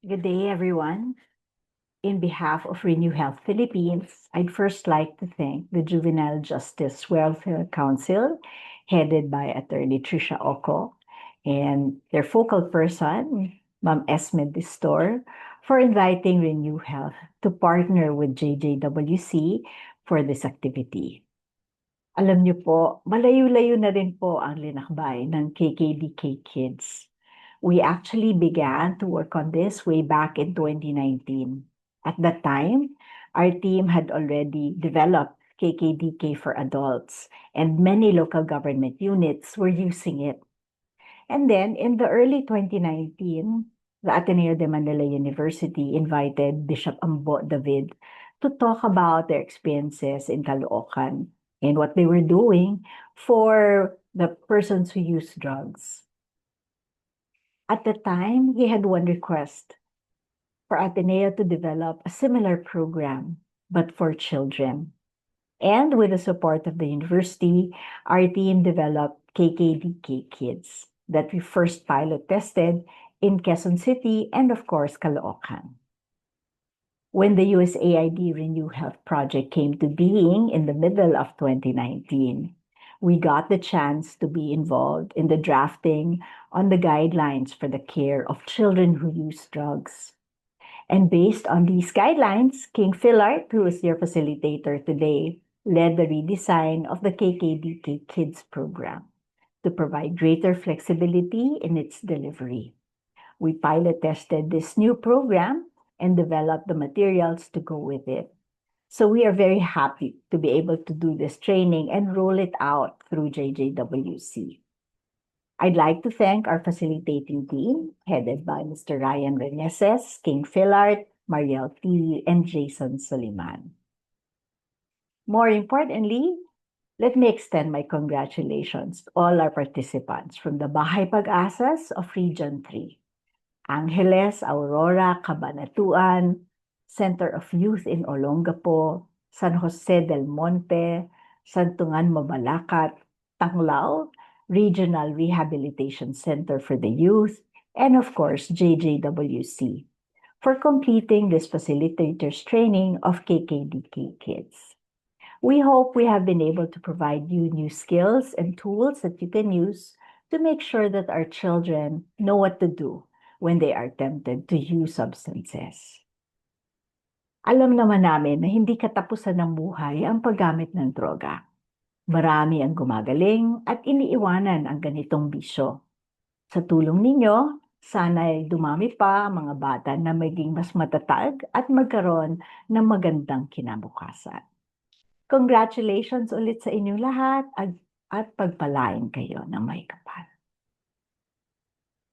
Good day, everyone. In behalf of Renew Health Philippines, I'd first like to thank the Juvenile Justice Welfare Council, headed by Attorney Tricia Oco, and their focal person, Ma'am Esme Distor, for inviting Renew Health to partner with JJWC for this activity. Alam niyo po, malayo-layo na rin po ang linakbay ng KKDK Kids. We actually began to work on this way back in 2019. At that time, our team had already developed KKDK for adults, and many local government units were using it. And then in the early 2019, the Ateneo de Manila University invited Bishop Ambo David to talk about their experiences in Caloocan and what they were doing for the persons who use drugs. At the time, he had one request for Ateneo to develop a similar program, but for children. And with the support of the university, our team developed KKDK Kids that we first pilot tested in Quezon City and, of course, Caloocan. When the USAID Renew Health Project came to being in the middle of 2019, we got the chance to be involved in the drafting on the guidelines for the care of children who use drugs. And based on these guidelines, King Philart, who is your facilitator today, led the redesign of the KKDK Kids program to provide greater flexibility in its delivery. We pilot tested this new program and developed the materials to go with it. So we are very happy to be able to do this training and roll it out through JJWC. I'd like to thank our facilitating team, headed by Mr. Ryan Reneses, King Philart, Mariel T., and Jason Soliman. More importantly, let me extend my congratulations to all our participants from the Bahay Pag-asas of Region 3, Angeles, Aurora, Cabanatuan, Center of Youth in Olongapo, San Jose del Monte, Santungan Mabalacat, Tanglao, Regional Rehabilitation Center for the Youth, and of course, JJWC, for completing this facilitator's training of KKDK Kids. We hope we have been able to provide you new skills and tools that you can use to make sure that our children know what to do when they are tempted to use substances. Alam naman namin na hindi katapusan ng buhay ang paggamit ng droga. Marami ang gumagaling at iniiwanan ang ganitong bisyo. Sa tulong ninyo, sana'y dumami pa ang mga bata na maging mas matatag at magkaroon ng magandang kinabukasan. Congratulations ulit sa inyong lahat at pagpalain kayo ng may kapal.